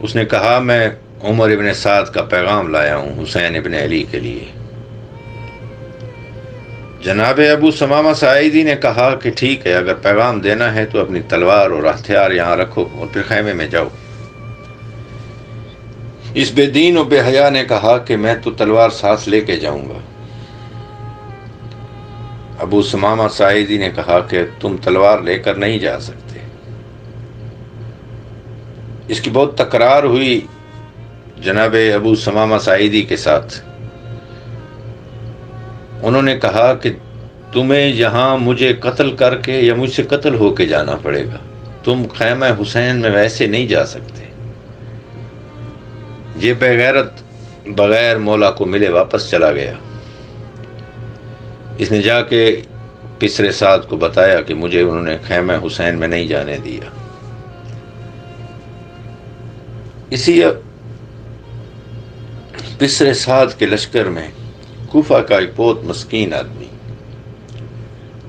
اس نے کہا میں عمر ابن سعد کا پیغام لایا ہوں حسین ابن علی کے لیے۔ جناب ابو ثمامہ ساعدی نے کہا کہ ٹھیک ہے، اگر پیغام دینا ہے تو اپنی تلوار اور ہتھیار یہاں رکھو اور پھر خیمے میں جاؤ۔ اس بے دین و بے حیا نے کہا کہ میں تو تلوار ساتھ لے کے جاؤں گا۔ ابو ثمامہ ساعدی نے کہا کہ تم تلوار لے کر نہیں جا سکتے۔ اس کی بہت تکرار ہوئی جناب ابو ثمامہ ساعدی کے ساتھ۔ انہوں نے کہا کہ تمہیں یہاں مجھے قتل کر کے یا مجھ سے قتل ہو کے جانا پڑے گا، تم خیمہ حسین میں ویسے نہیں جا سکتے۔ یہ بے غیرت بغیر مولا کو ملے واپس چلا گیا۔ اس نے جا کے پسر سعد کو بتایا کہ مجھے انہوں نے خیمہ حسین میں نہیں جانے دیا۔ اسی پسر سعد کے لشکر میں کوفہ کا ایک بہت مسکین آدمی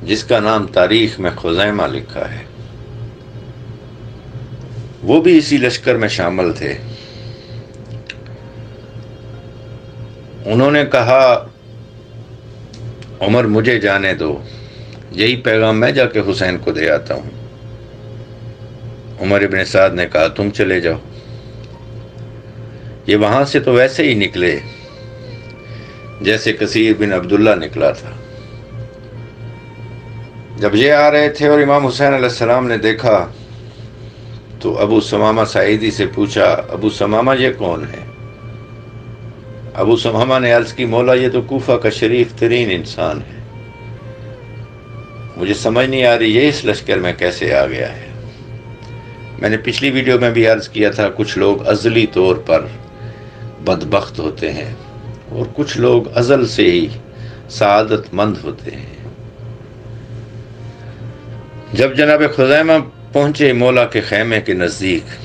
جس کا نام تاریخ میں خزیمہ لکھا ہے، وہ بھی اسی لشکر میں شامل تھے۔ انہوں نے کہا عمر مجھے جانے دو، یہی پیغام میں جا کے حسین کو دے آتا ہوں۔ عمر ابن سعد نے کہا تم چلے جاؤ۔ یہ وہاں سے تو ویسے ہی نکلے جیسے کثیر بن عبداللہ نکلا تھا۔ جب یہ آ رہے تھے اور امام حسین علیہ السلام نے دیکھا تو ابو ثمامہ ساعدی سے پوچھا ابو ثمامہ یہ کون ہے؟ ابو ثمامہ نے عرض کی مولا یہ تو کوفہ کا شریف ترین انسان ہے، مجھے سمجھ نہیں آ رہی یہ اس لشکر میں کیسے آ گیا ہے۔ میں نے پچھلی ویڈیو میں بھی عرض کیا تھا کچھ لوگ ازلی طور پر بدبخت ہوتے ہیں اور کچھ لوگ ازل سے ہی سعادت مند ہوتے ہیں۔ جب جناب خزیمہ پہنچے مولا کے خیمے کے نزدیک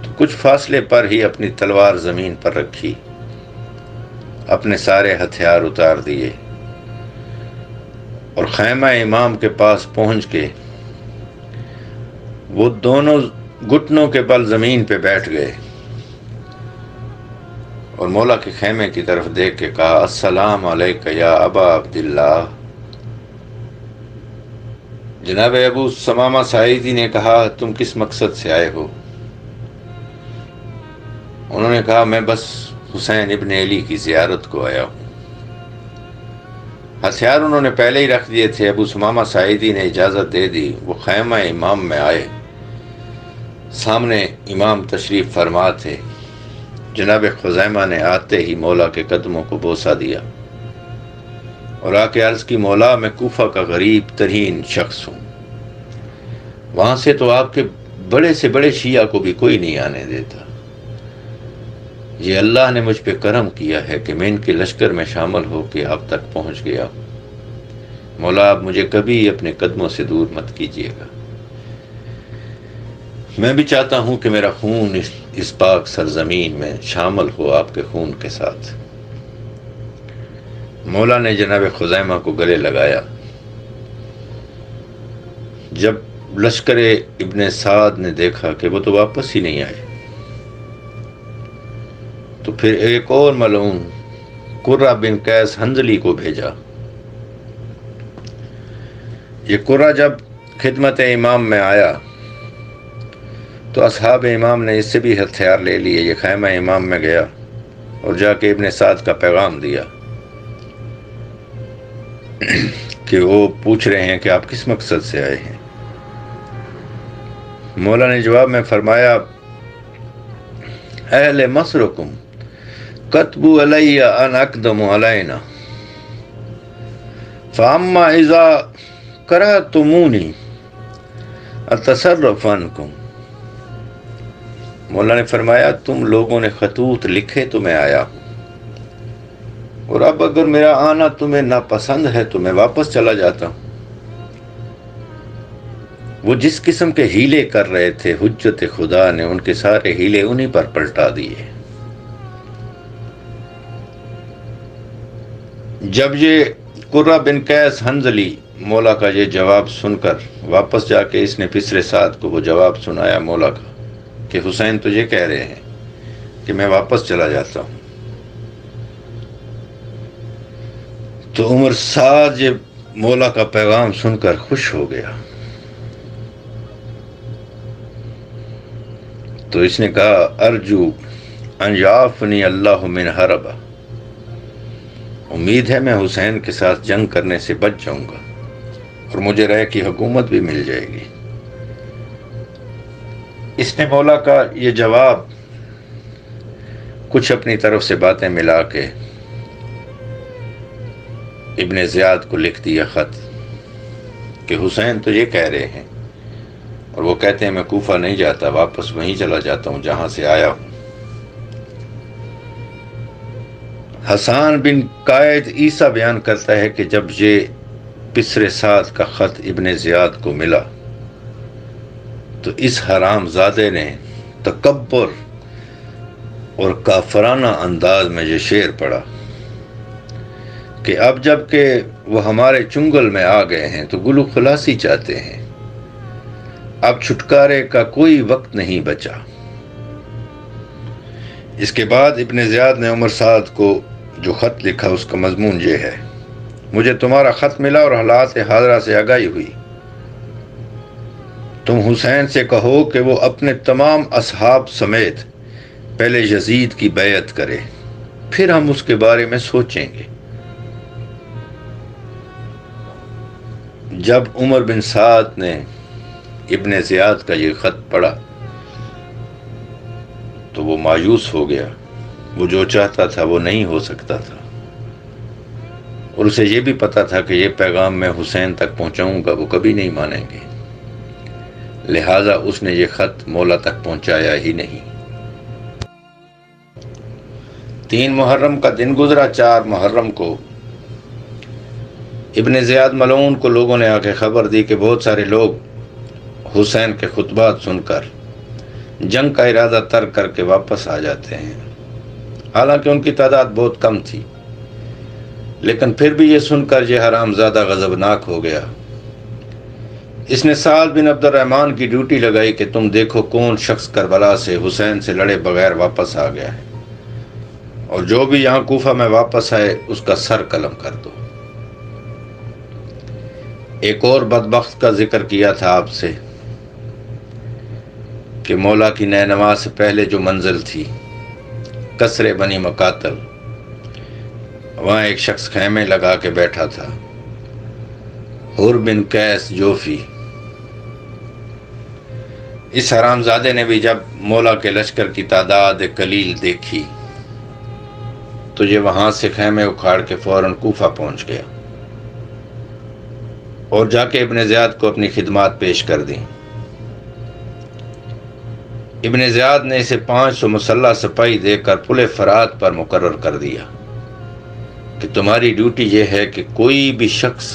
تو کچھ فاصلے پر ہی اپنی تلوار زمین پر رکھی، اپنے سارے ہتھیار اتار دیے اور خیمہ امام کے پاس پہنچ کے وہ دونوں گھٹنوں کے بل زمین پہ بیٹھ گئے اور مولا کے خیمے کی طرف دیکھ کے کہا السلام علیک یا ابا عبداللہ۔ جناب ابو ثمامہ ساعدی نے کہا تم کس مقصد سے آئے ہو؟ انہوں نے کہا میں بس حسین ابن علی کی زیارت کو آیا ہوں۔ ہتھیار انہوں نے پہلے ہی رکھ دیے تھے۔ ابو ثمامہ ساعدی نے اجازت دے دی، وہ خیمہ امام میں آئے۔ سامنے امام تشریف فرما تھے۔ جناب خزیمہ نے آتے ہی مولا کے قدموں کو بوسہ دیا اور آ کے عرض کی مولا میں کوفہ کا غریب ترین شخص ہوں، وہاں سے تو آپ کے بڑے سے بڑے شیعہ کو بھی کوئی نہیں آنے دیتا، یہ اللہ نے مجھ پہ کرم کیا ہے کہ میں ان کے لشکر میں شامل ہو کے آپ تک پہنچ گیا ہوں، مولا آپ مجھے کبھی اپنے قدموں سے دور مت کیجیے گا، میں بھی چاہتا ہوں کہ میرا خون اس پاک سرزمین میں شامل ہو آپ کے خون کے ساتھ۔ مولا نے جناب خزیمہ کو گلے لگایا۔ جب لشکر ابن سعد نے دیکھا کہ وہ تو واپس ہی نہیں آئے تو پھر ایک اور ملعون قرہ بن قیس حنظلی کو بھیجا۔ یہ قرہ جب خدمت امام میں آیا تو اصحاب امام نے اس سے بھی ہتھیار لے لیے۔ یہ خیمہ امام میں گیا اور جا کے ابن سعد کا پیغام دیا کہ وہ پوچھ رہے ہیں کہ آپ کس مقصد سے آئے ہیں۔ مولا نے جواب میں فرمایا اہل مصرکم کتبوا علی ان اقدم علینا فاما اذا کرہتمونی اتصرف عنکم۔ مولا نے فرمایا تم لوگوں نے خطوط لکھے تو میں آیا ہوں، اور اب اگر میرا آنا تمہیں ناپسند ہے تو میں واپس چلا جاتا ہوں۔ وہ جس قسم کے ہیلے کر رہے تھے حجت خدا نے ان کے سارے ہیلے انہی پر پلٹا دیے۔ جب یہ قرہ بن قیس حنظلی مولا کا یہ جواب سن کر واپس جا کے اس نے پسر سعد کو وہ جواب سنایا مولا کا کہ حسین تجھے کہہ رہے ہیں کہ میں واپس چلا جاتا ہوں۔ تو عمر سعد یہ مولا کا پیغام سن کر خوش ہو گیا، تو اس نے کہا ارجو ان یعفنی اللہ من حرب، امید ہے میں حسین کے ساتھ جنگ کرنے سے بچ جاؤں گا اور مجھے رائے کی حکومت بھی مل جائے گی۔ اس نے مولا کا یہ جواب کچھ اپنی طرف سے باتیں ملا کے ابن زیاد کو لکھ دیا خط کہ حسین تو یہ کہہ رہے ہیں، اور وہ کہتے ہیں میں کوفہ نہیں جاتا، واپس وہیں چلا جاتا ہوں جہاں سے آیا ہوں۔ حسان بن قائد عیسیٰ بیان کرتا ہے کہ جب یہ پسر سعد کا خط ابن زیاد کو ملا تو اس حرام زادے نے تکبر اور کافرانہ انداز میں یہ شعر پڑھا کہ اب جب کہ وہ ہمارے چنگل میں آ گئے ہیں تو گلو خلاصی چاہتے ہیں، اب چھٹکارے کا کوئی وقت نہیں بچا۔ اس کے بعد ابن زیاد نے عمر سعد کو جو خط لکھا اس کا مضمون یہ ہے: مجھے تمہارا خط ملا اور حالات حاضرہ سے آگاہی ہوئی، تم حسین سے کہو کہ وہ اپنے تمام اصحاب سمیت پہلے یزید کی بیعت کرے، پھر ہم اس کے بارے میں سوچیں گے۔ جب عمر بن سعد نے ابن زیاد کا یہ خط پڑھا تو وہ مایوس ہو گیا، وہ جو چاہتا تھا وہ نہیں ہو سکتا تھا، اور اسے یہ بھی پتا تھا کہ یہ پیغام میں حسین تک پہنچاؤں گا وہ کبھی نہیں مانیں گے، لہذا اس نے یہ خط مولا تک پہنچایا ہی نہیں۔ 3 محرم کا دن گزرا۔ 4 محرم کو ابن زیاد ملعون کو لوگوں نے آ کے خبر دی کہ بہت سارے لوگ حسین کے خطبات سن کر جنگ کا ارادہ ترک کر کے واپس آ جاتے ہیں، حالانکہ ان کی تعداد بہت کم تھی، لیکن پھر بھی یہ سن کر یہ حرام زادہ غضبناک ہو گیا۔ اس نے سعد بن عبد الرحمن کی ڈیوٹی لگائی کہ تم دیکھو کون شخص کربلا سے حسین سے لڑے بغیر واپس آ گیا ہے، اور جو بھی یہاں کوفہ میں واپس آئے اس کا سر قلم کر دو۔ ایک اور بدبخت کا ذکر کیا تھا آپ سے کہ مولا کی نینوا سے پہلے جو منزل تھی قصر بنی مقاتل، وہاں ایک شخص خیمے لگا کے بیٹھا تھا، حر بن قیس جوفی۔ اس حرام زادے نے بھی جب مولا کے لشکر کی تعداد قلیل دیکھی تو یہ وہاں سے خیمے اکھاڑ کے فوراً کوفہ پہنچ گیا اور جا کے ابن زیاد کو اپنی خدمات پیش کر دیں۔ ابن زیاد نے اسے 500 مسلح سپاہی دے کر پل فرات پر مقرر کر دیا کہ تمہاری ڈیوٹی یہ ہے کہ کوئی بھی شخص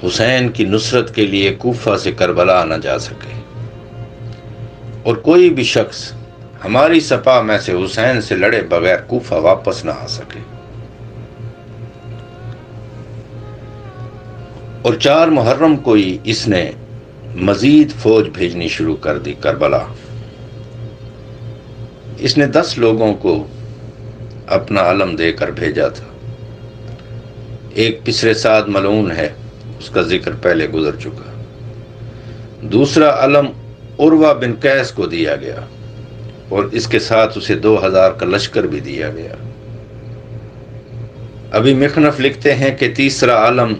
حسین کی نصرت کے لیے کوفہ سے کربلا نہ جا سکے، اور کوئی بھی شخص ہماری سپاہ میں سے حسین سے لڑے بغیر کوفہ واپس نہ آ سکے۔ اور 4 محرم کو ہی اس نے مزید فوج بھیجنی شروع کر دی کربلا۔ اس نے 10 لوگوں کو اپنا علم دے کر بھیجا تھا۔ ایک پسر سعد ملعون ہے، اس کا ذکر پہلے گزر چکا۔ دوسرا علم عروہ بن قیس کو دیا گیا، اور اس کے ساتھ اسے 2000 کا لشکر بھی دیا گیا۔ ابھی مخنف لکھتے ہیں کہ تیسرا علم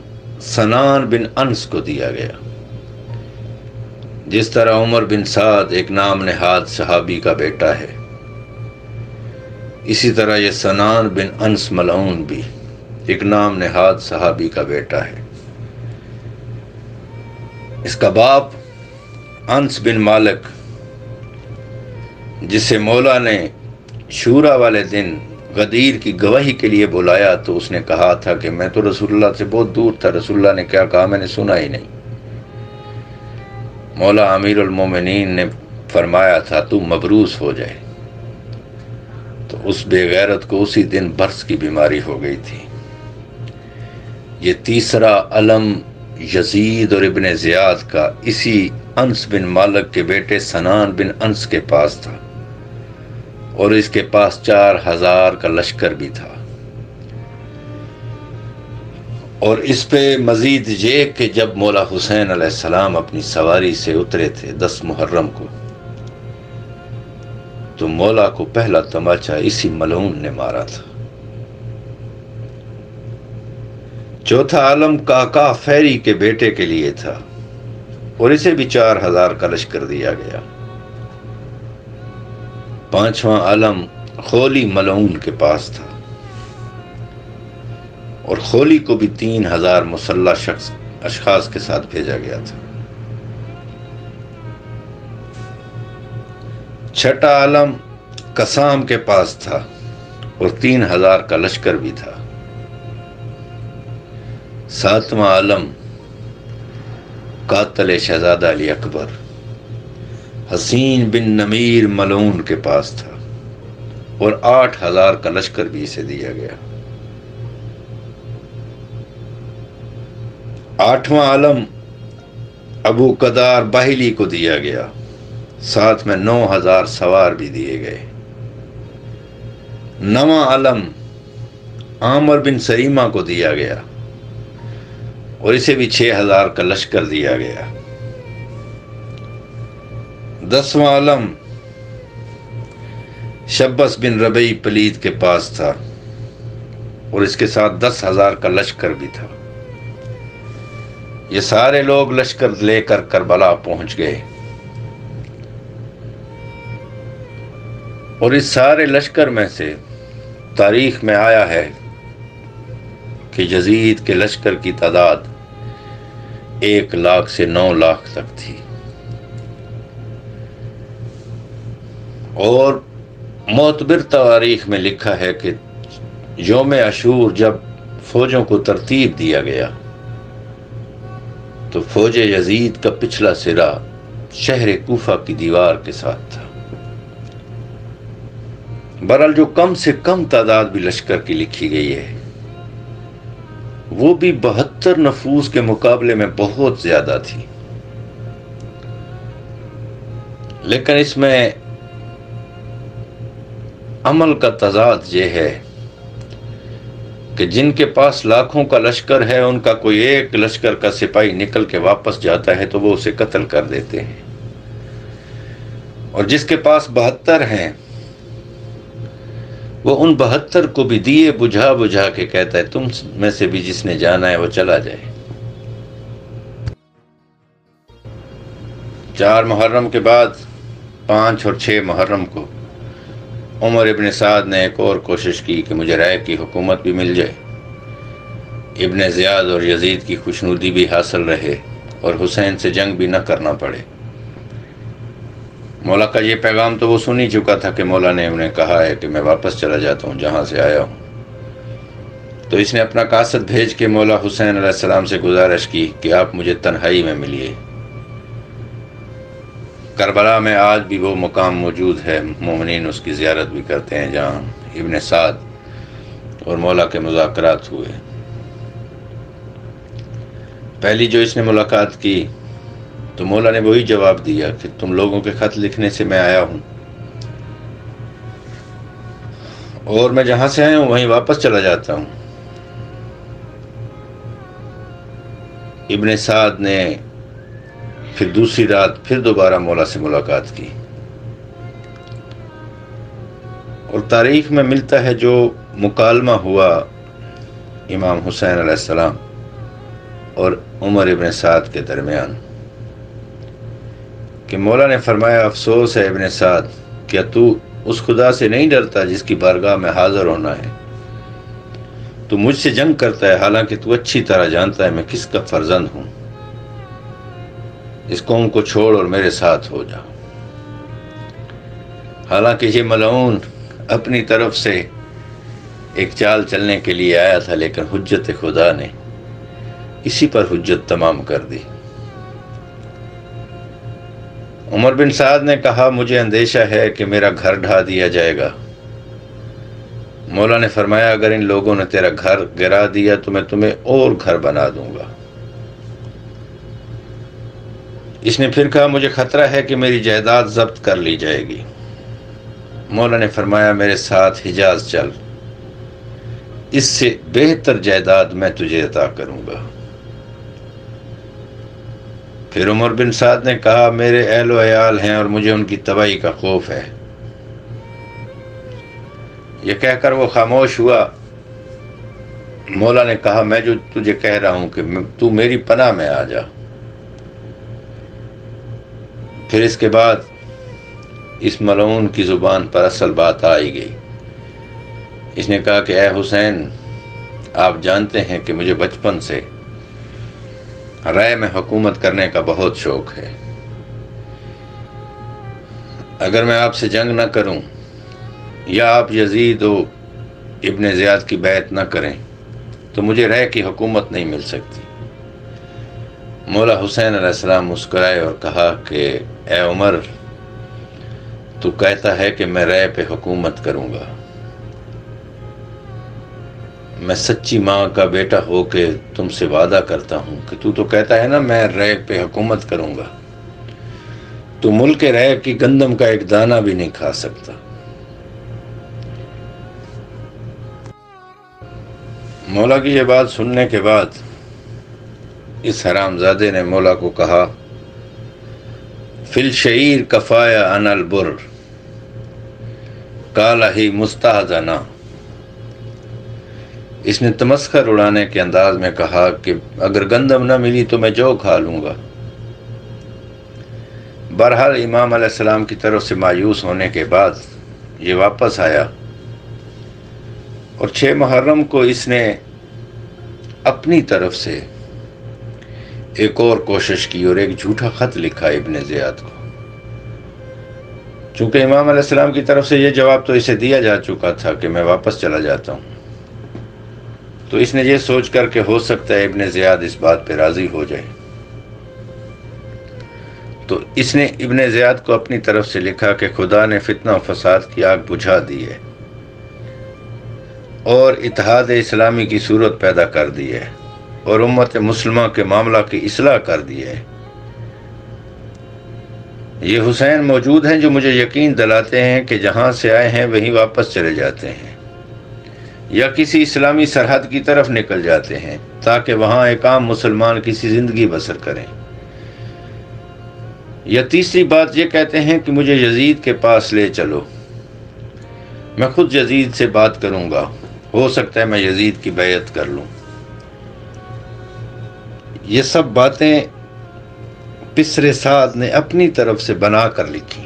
سنان بن انس کو دیا گیا۔ جس طرح عمر بن سعد ایک نام نہاد صحابی کا بیٹا ہے، اسی طرح یہ سنان بن انس ملعون بھی ایک نام نہاد صحابی کا بیٹا ہے۔ اس کا باپ انس بن مالک، جسے مولا نے شورا والے دن غدیر کی گواہی کے لیے بلایا تو اس نے کہا تھا کہ میں تو رسول اللہ سے بہت دور تھا، رسول اللہ نے کیا کہا میں نے سنا ہی نہیں۔ مولا امیر المومنین نے فرمایا تھا تو مبروس ہو جائے، تو اس بے غیرت کو اسی دن برس کی بیماری ہو گئی تھی۔ یہ تیسرا علم یزید اور ابن زیاد کا اسی انس بن مالک کے بیٹے سنان بن انس کے پاس تھا، اور اس کے پاس 4000 کا لشکر بھی تھا۔ اور اس پہ مزید یہ کہ جب مولا حسین علیہ السلام اپنی سواری سے اترے تھے 10 محرم کو، تو مولا کو پہلا تماچا اسی ملعون نے مارا تھا۔ چوتھا عالم کاکا فیری کے بیٹے کے لیے تھا، اور اسے بھی 4000 کا لشکر دیا گیا۔ پانچواں عالم خولی ملعون کے پاس تھا، اور خولی کو بھی 3000 مسلح اشخاص کے ساتھ بھیجا گیا تھا۔ چھٹا عالم قسام کے پاس تھا، اور 3000 کا لشکر بھی تھا۔ ساتواں عالم قاتل شہزادہ علی اکبر حسین بن نمیر ملعون کے پاس تھا، اور 8000 کا لشکر بھی اسے دیا گیا۔ آٹھواں عالم ابو قدار باہلی کو دیا گیا، ساتھ میں 9000 سوار بھی دیے گئے۔ نواں عالم عامر بن سریمہ کو دیا گیا، اور اسے بھی 6000 کا لشکر دیا گیا۔ 10واں عالم شبس بن ربیع پلید کے پاس تھا، اور اس کے ساتھ 10,000 کا لشکر بھی تھا۔ یہ سارے لوگ لشکر لے کر کربلا پہنچ گئے، اور اس سارے لشکر میں سے تاریخ میں آیا ہے کہ یزید کے لشکر کی تعداد 1 لاکھ سے 9 لاکھ تک تھی۔ اور معتبر تواریخ میں لکھا ہے کہ یوم عاشور جب فوجوں کو ترتیب دیا گیا تو فوج یزید کا پچھلا سرا شہر کوفہ کی دیوار کے ساتھ تھا۔ بہرحال جو کم سے کم تعداد بھی لشکر کی لکھی گئی ہے وہ بھی 72 نفوس کے مقابلے میں بہت زیادہ تھی، لیکن اس میں عمل کا تضاد یہ ہے کہ جن کے پاس لاکھوں کا لشکر ہے ان کا کوئی ایک لشکر کا سپاہی نکل کے واپس جاتا ہے تو وہ اسے قتل کر دیتے ہیں، اور جس کے پاس 72 ہیں وہ ان 72 کو بھی دیے بجھا بجھا کے کہتا ہے تم میں سے بھی جس نے جانا ہے وہ چلا جائے۔ 4 محرم کے بعد 5 اور 6 محرم کو عمر ابن سعد نے ایک اور کوشش کی کہ مجھے رائے کی حکومت بھی مل جائے، ابن زیاد اور یزید کی خوشنودی بھی حاصل رہے، اور حسین سے جنگ بھی نہ کرنا پڑے۔ مولا کا یہ پیغام تو وہ سن ہی چکا تھا کہ مولا نے انہیں کہا ہے کہ میں واپس چلا جاتا ہوں جہاں سے آیا ہوں، تو اس نے اپنا قاصد بھیج کے مولا حسین علیہ السلام سے گزارش کی کہ آپ مجھے تنہائی میں ملیے۔ کربلا میں آج بھی وہ مقام موجود ہے، مومنین اس کی زیارت بھی کرتے ہیں جہاں ابن سعد اور مولا کے مذاکرات ہوئے۔ پہلی جو اس نے ملاقات کی تو مولا نے وہی جواب دیا کہ تم لوگوں کے خط لکھنے سے میں آیا ہوں، اور میں جہاں سے آیا ہوں وہیں واپس چلا جاتا ہوں۔ ابن سعد نے پھر دوسری رات پھر دوبارہ مولا سے ملاقات کی، اور تاریخ میں ملتا ہے جو مکالمہ ہوا امام حسین علیہ السلام اور عمر ابن سعد کے درمیان، کہ مولا نے فرمایا افسوس ہے ابن سعد، کیا تو اس خدا سے نہیں ڈرتا جس کی بارگاہ میں حاضر ہونا ہے؟ تو مجھ سے جنگ کرتا ہے حالانکہ تو اچھی طرح جانتا ہے میں کس کا فرزند ہوں۔ اس قوم کو چھوڑ اور میرے ساتھ ہو جا۔ حالانکہ یہ ملعون اپنی طرف سے ایک چال چلنے کے لیے آیا تھا، لیکن حجت خدا نے اسی پر حجت تمام کر دی۔ عمر بن سعد نے کہا مجھے اندیشہ ہے کہ میرا گھر ڈھا دیا جائے گا۔ مولا نے فرمایا اگر ان لوگوں نے تیرا گھر گرا دیا تو میں تمہیں اور گھر بنا دوں گا۔ اس نے پھر کہا مجھے خطرہ ہے کہ میری جائیداد ضبط کر لی جائے گی۔ مولا نے فرمایا میرے ساتھ حجاز چل، اس سے بہتر جائیداد میں تجھے عطا کروں گا۔ پھر عمر بن سعد نے کہا میرے اہل و عیال ہیں اور مجھے ان کی تباہی کا خوف ہے۔ یہ کہہ کر وہ خاموش ہوا۔ مولا نے کہا میں جو تجھے کہہ رہا ہوں کہ تو میری پناہ میں آ جا۔ پھر اس کے بعد اس ملعون کی زبان پر اصل بات آئی گئی۔ اس نے کہا کہ اے حسین، آپ جانتے ہیں کہ مجھے بچپن سے رائے میں حکومت کرنے کا بہت شوق ہے۔ اگر میں آپ سے جنگ نہ کروں یا آپ یزید و ابن زیاد کی بیعت نہ کریں تو مجھے رائے کی حکومت نہیں مل سکتی۔ مولا حسین علیہ السلام مسکرائے اور کہا کہ اے عمر، تو کہتا ہے کہ میں رائے پہ حکومت کروں گا۔ میں سچی ماں کا بیٹا ہو کے تم سے وعدہ کرتا ہوں کہ تو کہتا ہے نا میں رائے پہ حکومت کروں گا، تو ملک رائے کی گندم کا ایک دانہ بھی نہیں کھا سکتا۔ مولا کی یہ بات سننے کے بعد اس حرامزادے نے مولا کو کہا فی الشعیر کفایا انا البر قال ہی مستہزنا۔ اس نے تمسخر اڑانے کے انداز میں کہا کہ اگر گندم نہ ملی تو میں جو کھا لوں گا۔ بہرحال امام علیہ السلام کی طرف سے مایوس ہونے کے بعد یہ واپس آیا اور 6 محرم کو اس نے اپنی طرف سے ایک اور کوشش کی اور ایک جھوٹا خط لکھا ابن زیاد کو۔ چونکہ امام علیہ السلام کی طرف سے یہ جواب تو اسے دیا جا چکا تھا کہ میں واپس چلا جاتا ہوں، تو اس نے یہ سوچ کر کہ ہو سکتا ہے ابن زیاد اس بات پہ راضی ہو جائے، تو اس نے ابن زیاد کو اپنی طرف سے لکھا کہ خدا نے فتنہ و فساد کی آگ بجھا دی ہے اور اتحاد اسلامی کی صورت پیدا کر دی ہے اور امت مسلمہ کے معاملہ کی اصلاح کر دی ہے۔ یہ حسین موجود ہیں جو مجھے یقین دلاتے ہیں کہ جہاں سے آئے ہیں وہیں واپس چلے جاتے ہیں یا کسی اسلامی سرحد کی طرف نکل جاتے ہیں تاکہ وہاں ایک عام مسلمان کسی زندگی بسر کریں، یا تیسری بات یہ کہتے ہیں کہ مجھے یزید کے پاس لے چلو، میں خود یزید سے بات کروں گا، ہو سکتا ہے میں یزید کی بیعت کر لوں۔ یہ سب باتیں پسر سعد نے اپنی طرف سے بنا کر لکھی،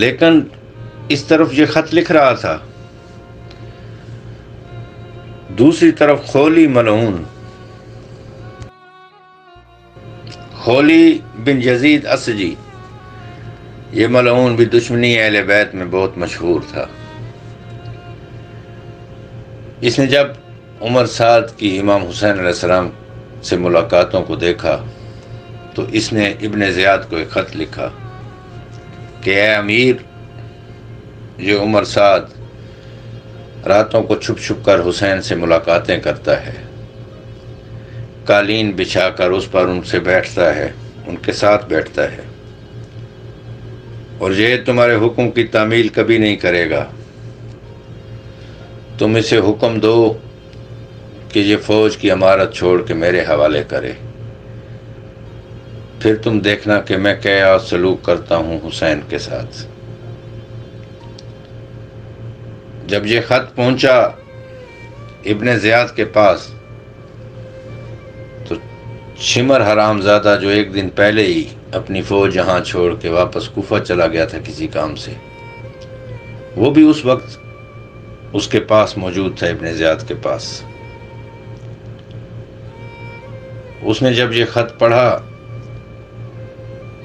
لیکن اس طرف یہ خط لکھ رہا تھا، دوسری طرف خولی ملعون، خولی بن یزید اسجی، یہ ملعون بھی دشمنی اہل بیت میں بہت مشہور تھا۔ اس نے جب عمر سعد کی امام حسین علیہ السلام سے ملاقاتوں کو دیکھا تو اس نے ابن زیاد کو ایک خط لکھا کہ اے امیر، یہ عمر سعد راتوں کو چھپ چھپ کر حسین سے ملاقاتیں کرتا ہے، قالین بچھا کر اس پر ان سے بیٹھتا ہے، ان کے ساتھ بیٹھتا ہے، اور یہ تمہارے حکم کی تعمیل کبھی نہیں کرے گا۔ تم اسے حکم دو کہ یہ فوج کی امارت چھوڑ کے میرے حوالے کرے، پھر تم دیکھنا کہ میں کیا سلوک کرتا ہوں حسین کے ساتھ۔ جب یہ خط پہنچا ابن زیاد کے پاس تو شمر حرامزادہ جو ایک دن پہلے ہی اپنی فوج یہاں چھوڑ کے واپس کوفہ چلا گیا تھا کسی کام سے، وہ بھی اس وقت اس کے پاس موجود تھا، ابن زیاد کے پاس۔ اس نے جب یہ خط پڑھا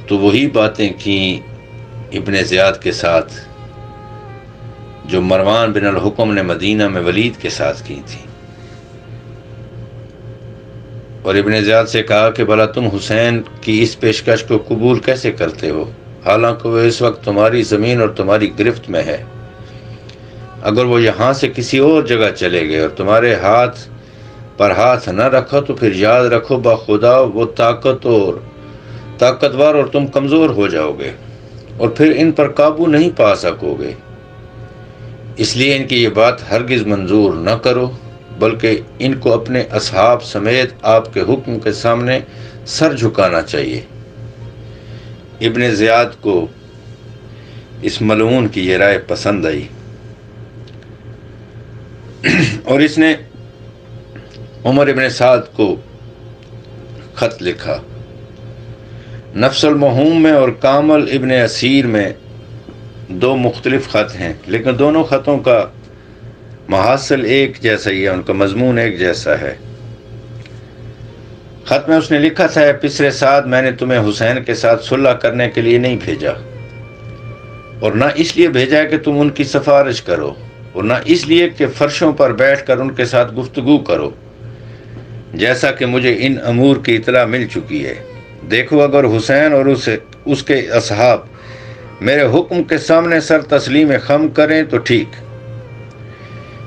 تو وہی باتیں کیں ابن زیاد کے ساتھ جو مروان بن الحکم نے مدینہ میں ولید کے ساتھ کی تھی، اور ابن زیاد سے کہا کہ بھلا تم حسین کی اس پیشکش کو قبول کیسے کرتے ہو، حالانکہ وہ اس وقت تمہاری زمین اور تمہاری گرفت میں ہے۔ اگر وہ یہاں سے کسی اور جگہ چلے گئے اور تمہارے ہاتھ پر ہاتھ نہ رکھا تو پھر یاد رکھو بخدا وہ طاقتور اور تم کمزور ہو جاؤ گے اور پھر ان پر قابو نہیں پا سکو گے۔ اس لیے ان کی یہ بات ہرگز منظور نہ کرو، بلکہ ان کو اپنے اصحاب سمیت آپ کے حکم کے سامنے سر جھکانا چاہیے۔ ابن زیاد کو اس ملعون کی یہ رائے پسند آئی اور اس نے عمر ابن سعد کو خط لکھا۔ نفس المہوم میں اور کامل ابن اسیر میں دو مختلف خط ہیں، لیکن دونوں خطوں کا محاصل ایک جیسا ہی ہے، ان کا مضمون ایک جیسا ہے۔ خط میں اس نے لکھا تھا، پسرے سعد میں نے تمہیں حسین کے ساتھ صلح کرنے کے لیے نہیں بھیجا، اور نہ اس لیے بھیجا کہ تم ان کی سفارش کرو، اور نہ اس لیے کہ فرشوں پر بیٹھ کر ان کے ساتھ گفتگو کرو، جیسا کہ مجھے ان امور کی اطلاع مل چکی ہے۔ دیکھو اگر حسین اور اس کے اصحاب میرے حکم کے سامنے سر تسلیم خم کریں تو ٹھیک،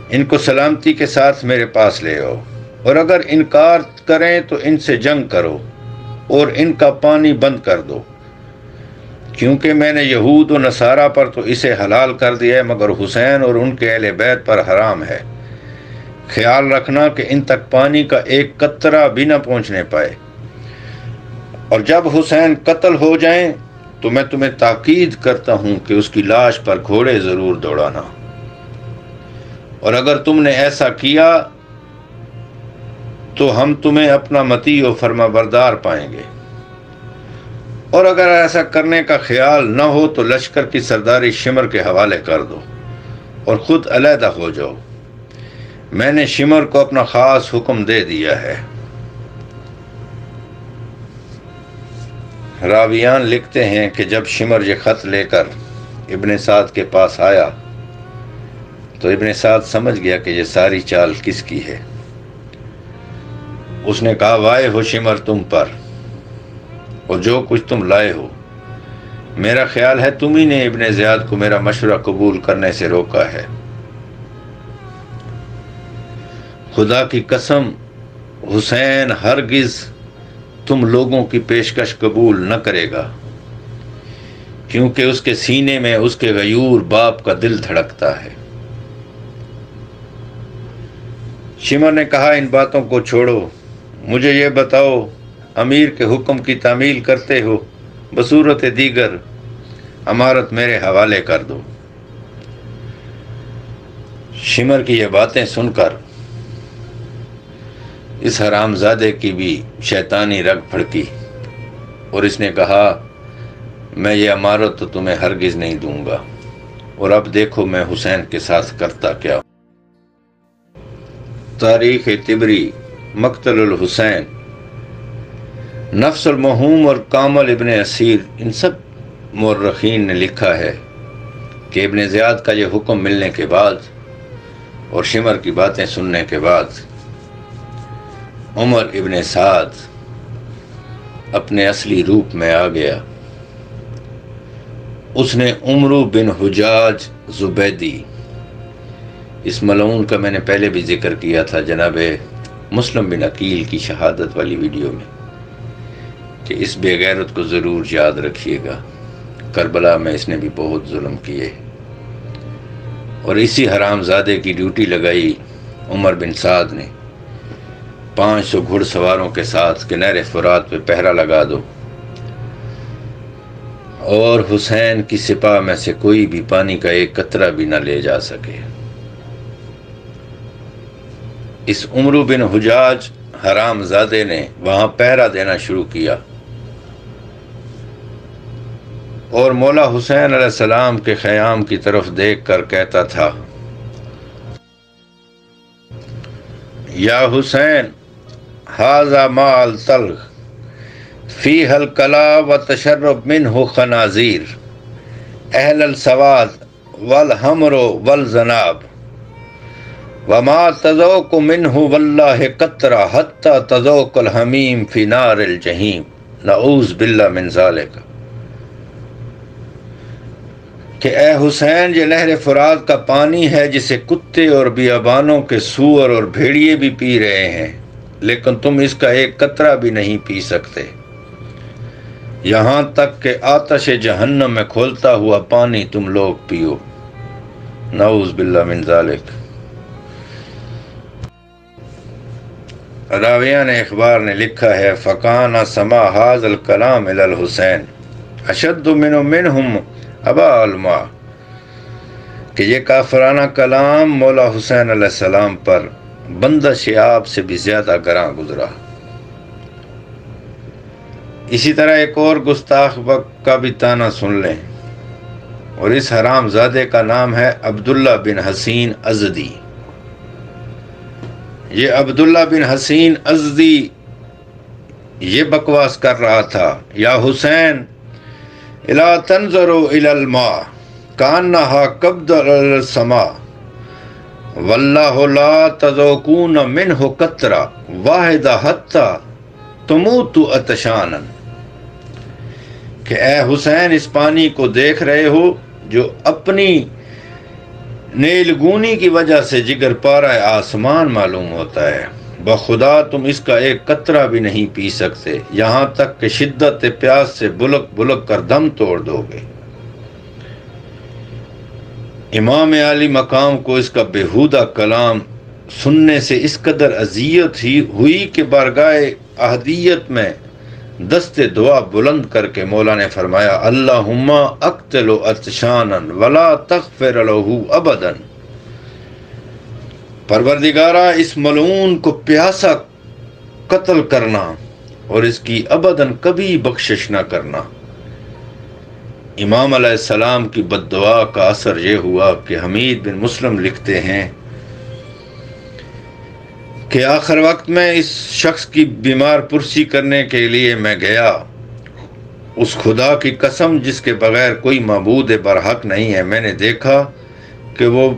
ان کو سلامتی کے ساتھ میرے پاس لے آؤ، اور اگر انکار کریں تو ان سے جنگ کرو اور ان کا پانی بند کر دو، کیونکہ میں نے یہود و نصارہ پر تو اسے حلال کر دیا ہے، مگر حسین اور ان کے اہل بیت پر حرام ہے۔ خیال رکھنا کہ ان تک پانی کا ایک قطرہ بھی نہ پہنچنے پائے، اور جب حسین قتل ہو جائیں تو میں تمہیں تاکید کرتا ہوں کہ اس کی لاش پر گھوڑے ضرور دوڑانا، اور اگر تم نے ایسا کیا تو ہم تمہیں اپنا مطیع و فرما بردار پائیں گے، اور اگر ایسا کرنے کا خیال نہ ہو تو لشکر کی سرداری شمر کے حوالے کر دو اور خود علیحدہ ہو جاؤ۔ میں نے شمر کو اپنا خاص حکم دے دیا ہے۔ راویان لکھتے ہیں کہ جب شمر یہ خط لے کر ابن سعد کے پاس آیا تو ابن سعد سمجھ گیا کہ یہ ساری چال کس کی ہے۔ اس نے کہا، وائے ہو شمر تم پر اور جو کچھ تم لائے ہو، میرا خیال ہے تم ہی نے ابن زیاد کو میرا مشورہ قبول کرنے سے روکا ہے۔ خدا کی قسم حسین ہرگز تم لوگوں کی پیشکش قبول نہ کرے گا، کیونکہ اس کے سینے میں اس کے غیور باپ کا دل دھڑکتا ہے۔ شمر نے کہا، ان باتوں کو چھوڑو، مجھے یہ بتاؤ امیر کے حکم کی تعمیل کرتے ہو؟ بصورت دیگر امارت میرے حوالے کر دو۔ شمر کی یہ باتیں سن کر اس حرام زادے کی بھی شیطانی رگ پھڑکی اور اس نے کہا، میں یہ امارت تو تمہیں ہرگز نہیں دوں گا، اور اب دیکھو میں حسین کے ساتھ کرتا کیا۔ تاریخ طبری مقتل الحسین، نفس المہوم اور کامل ابن اسیر، ان سب مورخین نے لکھا ہے کہ ابن زیاد کا یہ حکم ملنے کے بعد اور شمر کی باتیں سننے کے بعد عمر ابن سعد اپنے اصلی روپ میں آ گیا۔ اس نے عمرو بن حجاج زبیدی، اس ملعون کا میں نے پہلے بھی ذکر کیا تھا جناب مسلم بن عقیل کی شہادت والی ویڈیو میں، کہ اس بے غیرت کو ضرور یاد رکھیے گا، کربلا میں اس نے بھی بہت ظلم کیے، اور اسی حرام زادے کی ڈیوٹی لگائی عمر بن سعد نے 500 گھڑ سواروں کے ساتھ کہ نہر فرات پہ پہرا لگا دو اور حسین کی سپاہ میں سے کوئی بھی پانی کا ایک قطرہ بھی نہ لے جا سکے۔ اس عمرو بن حجاج حرام زادے نے وہاں پہرا دینا شروع کیا اور مولا حسین علیہ السلام کے خیام کی طرف دیکھ کر کہتا تھا، یا حسین ھذا ماء تلخ فیہ الکلا وتشرب منہ خنازیر اہل السواد والحمر والذناب وما تذوق منہ واللہ قطرہ حتی تذوق الحمیم فی نار الجحیم نعوذ باللہ من ذالک، کہ اے حسین یہ نہر فرات کا پانی ہے جسے کتے اور بیابانوں کے سور اور بھیڑیے بھی پی رہے ہیں، لیکن تم اس کا ایک قطرہ بھی نہیں پی سکتے، یہاں تک کہ آتش جہنم میں کھولتا ہوا پانی تم لوگ پیو۔ نعوذ باللہ من ذالک۔ راویان اخبار نے لکھا ہے فَقَانَ سَمَا هَذَا الْكَلَامِ إِلَى الْحُسَيْنِ أَشَدُّ مِنْهُمْ أَبَا الْمَاءِ، کہ یہ کافرانہ کلام مولا حسین علیہ السلام پر بندش آب سے بھی زیادہ گراں گزرا۔ اسی طرح ایک اور گستاخ وقت کا بھی طعنہ سن لیں، اور اس حرام زادے کا نام ہے عبداللہ بن حسین ازدی۔ یہ عبداللہ بن حسین ازدی یہ بکواس کر رہا تھا، یا حسین الا تنظروا الى الماء کانہا قبض السماء واللہ لا تذوقون منہ قطرہ واحدہ حتی تموتوا عطشانا، کہ اے حسین اس پانی کو دیکھ رہے ہو جو اپنی نیلگونی کی وجہ سے جگر پارہ آسمان معلوم ہوتا ہے، بخدا تم اس کا ایک قطرہ بھی نہیں پی سکتے، یہاں تک کہ شدت پیاس سے بلک بلک کر دم توڑ دو گے۔ امام عالی مقام کو اس کا بےہودہ کلام سننے سے اس قدر اذیت ہی ہوئی کہ بارگاہ احدیت میں دست دعا بلند کر کے مولا نے فرمایا اللہم اقتل عطشانا ولا تغفر له ابدا، پروردگارہ اس ملعون کو پیاسا قتل کرنا اور اس کی ابداً کبھی بخشش نہ کرنا۔ امام علیہ السلام کی بد دعا کا اثر یہ ہوا کہ حمید بن مسلم لکھتے ہیں کہ آخر وقت میں اس شخص کی بیمار پرسی کرنے کے لیے میں گیا، اس خدا کی قسم جس کے بغیر کوئی معبود برحق نہیں ہے، میں نے دیکھا کہ وہ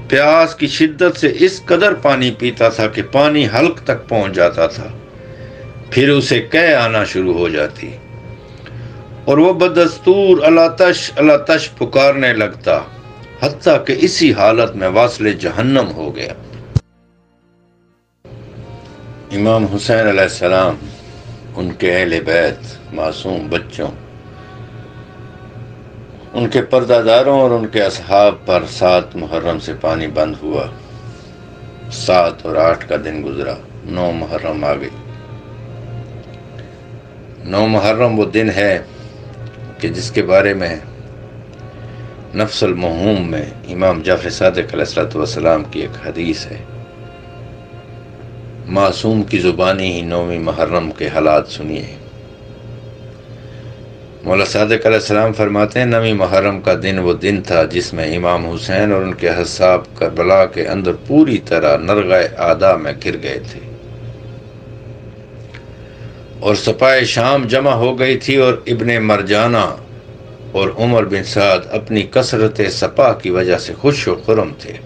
پیاس کی شدت سے اس قدر پانی پیتا تھا کہ پانی حلق تک پہنچ جاتا تھا، پھر اسے قے آنا شروع ہو جاتی اور وہ بدستور اللہ تش پکارنے لگتا، حتیٰ کہ اسی حالت میں واصل جہنم ہو گیا۔ امام حسین علیہ السلام، ان کے اہل بیت، معصوم بچوں، ان کے پردہ داروں اور ان کے اصحاب پر 7 محرم سے پانی بند ہوا، 7 اور 8 کا دن گزرا، 9 محرم آ گئی۔ 9 محرم وہ دن ہے کہ جس کے بارے میں نفس الموہوم میں امام جعفر صادق علیہ السلام کی ایک حدیث ہے، معصوم کی زبانی ہی 9ویں محرم کے حالات سنیے۔ مولا صادق علیہ السلام فرماتے ہیں 9ویں محرم کا دن وہ دن تھا جس میں امام حسین اور ان کے اصحاب کربلا کے اندر پوری طرح نرغہ اعداء میں گر گئے تھے، اور سپاہ شام جمع ہو گئی تھی، اور ابن مرجانہ اور عمر بن سعد اپنی کثرت سپاہ کی وجہ سے خوش و خرم تھے،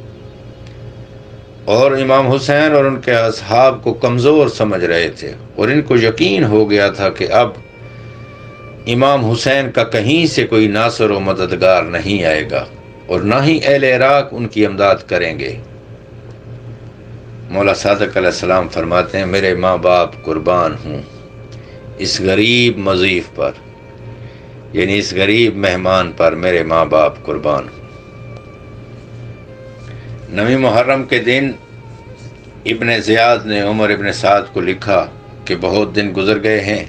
اور امام حسین اور ان کے اصحاب کو کمزور سمجھ رہے تھے، اور ان کو یقین ہو گیا تھا کہ اب امام حسین کا کہیں سے کوئی ناصر و مددگار نہیں آئے گا، اور نہ ہی اہل عراق ان کی امداد کریں گے۔ مولا صادق علیہ السلام فرماتے ہیں میرے ماں باپ قربان ہوں اس غریب مضیف پر، یعنی اس غریب مہمان پر میرے ماں باپ قربان ہوں۔ 9ویں محرم کے دن ابن زیاد نے عمر ابن سعد کو لکھا کہ بہت دن گزر گئے ہیں،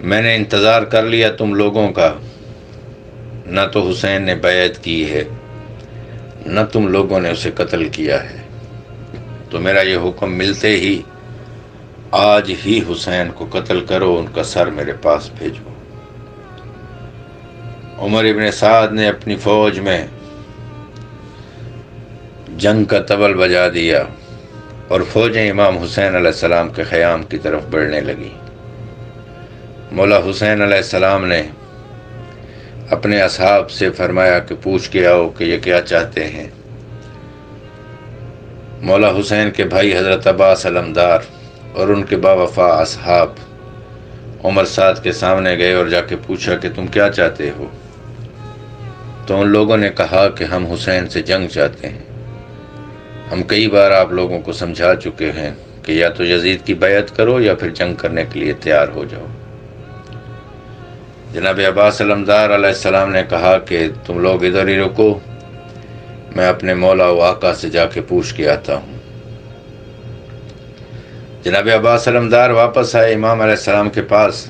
میں نے انتظار کر لیا تم لوگوں کا، نہ تو حسین نے بیعت کی ہے نہ تم لوگوں نے اسے قتل کیا ہے، تو میرا یہ حکم ملتے ہی آج ہی حسین کو قتل کرو، ان کا سر میرے پاس بھیجو۔ عمر ابن سعد نے اپنی فوج میں جنگ کا طبل بجا دیا، اور فوجیں امام حسین علیہ السلام کے خیام کی طرف بڑھنے لگی۔ مولا حسین علیہ السلام نے اپنے اصحاب سے فرمایا کہ پوچھ کے آؤ کہ یہ کیا چاہتے ہیں۔ مولا حسین کے بھائی حضرت عباس علمدار اور ان کے باوفا اصحاب عمر سعد کے سامنے گئے اور جا کے پوچھا کہ تم کیا چاہتے ہو؟ تو ان لوگوں نے کہا کہ ہم حسین سے جنگ چاہتے ہیں، ہم کئی بار آپ لوگوں کو سمجھا چکے ہیں کہ یا تو یزید کی بیعت کرو یا پھر جنگ کرنے کے لیے تیار ہو جاؤ۔ جناب عباس علمدار علیہ السلام نے کہا کہ تم لوگ ادھر ہی رکو، میں اپنے مولا و آقا سے جا کے پوچھ کے آتا ہوں۔ جناب عباس علمدار واپس آئے امام علیہ السلام کے پاس۔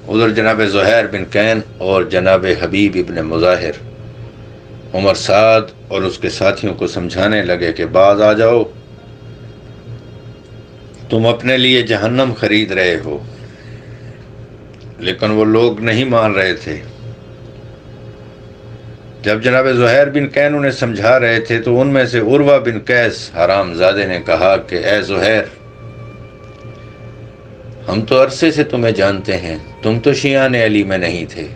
ادھر جناب زہیر بن کین اور جناب حبیب ابن مظاہر عمر سعد اور اس کے ساتھیوں کو سمجھانے لگے کہ باز آ جاؤ، تم اپنے لیے جہنم خرید رہے ہو۔ لیکن وہ لوگ نہیں مان رہے تھے۔ جب جناب زہیر بن کین انہیں سمجھا رہے تھے تو ان میں سے عروہ بن قیس حرام زادے نے کہا کہ اے زہیر، ہم تو عرصے سے تمہیں جانتے ہیں، تم تو شیعان علی میں نہیں تھے۔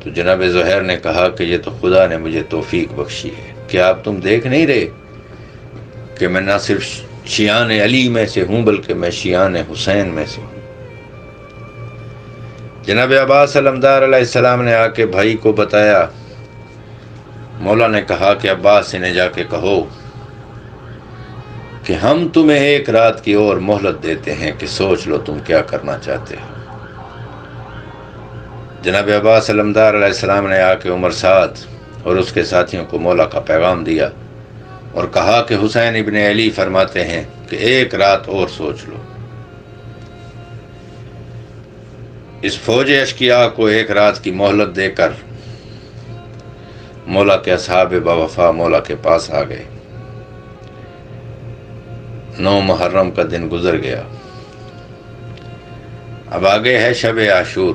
تو جناب زہیر نے کہا کہ یہ تو خدا نے مجھے توفیق بخشی ہے، کیا اب تم دیکھ نہیں رہے کہ میں نہ صرف شیعان علی میں سے ہوں بلکہ میں شیعان حسین میں سے ہوں۔ جناب عباس علمدار علیہ السلام نے آ کے بھائی کو بتایا۔ مولا نے کہا کہ عباس انہیں جا کے کہو کہ ہم تمہیں ایک رات کی اور مہلت دیتے ہیں کہ سوچ لو تم کیا کرنا چاہتے ہو۔ جناب عباس علمدار علیہ السلام نے آ کے عمر سعد اور اس کے ساتھیوں کو مولا کا پیغام دیا اور کہا کہ حسین ابن علی فرماتے ہیں کہ ایک رات اور سوچ لو۔ اس فوج اشقیاء کو ایک رات کی مہلت دے کر مولا کے اصحاب باوفا مولا کے پاس آ گئے۔ 9 محرم کا دن گزر گیا۔ اب آگے ہے شب عاشور۔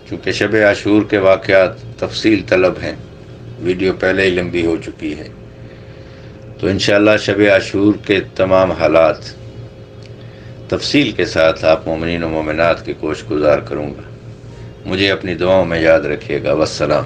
چونکہ شب عاشور کے واقعات تفصیل طلب ہیں، ویڈیو پہلے ہی لمبی ہو چکی ہے، تو انشاءاللہ شب عاشور کے تمام حالات تفصیل کے ساتھ آپ مومنین و مومنات کی کوشش گزار کروں گا۔ مجھے اپنی دعاؤں میں یاد رکھیے گا۔ والسلام۔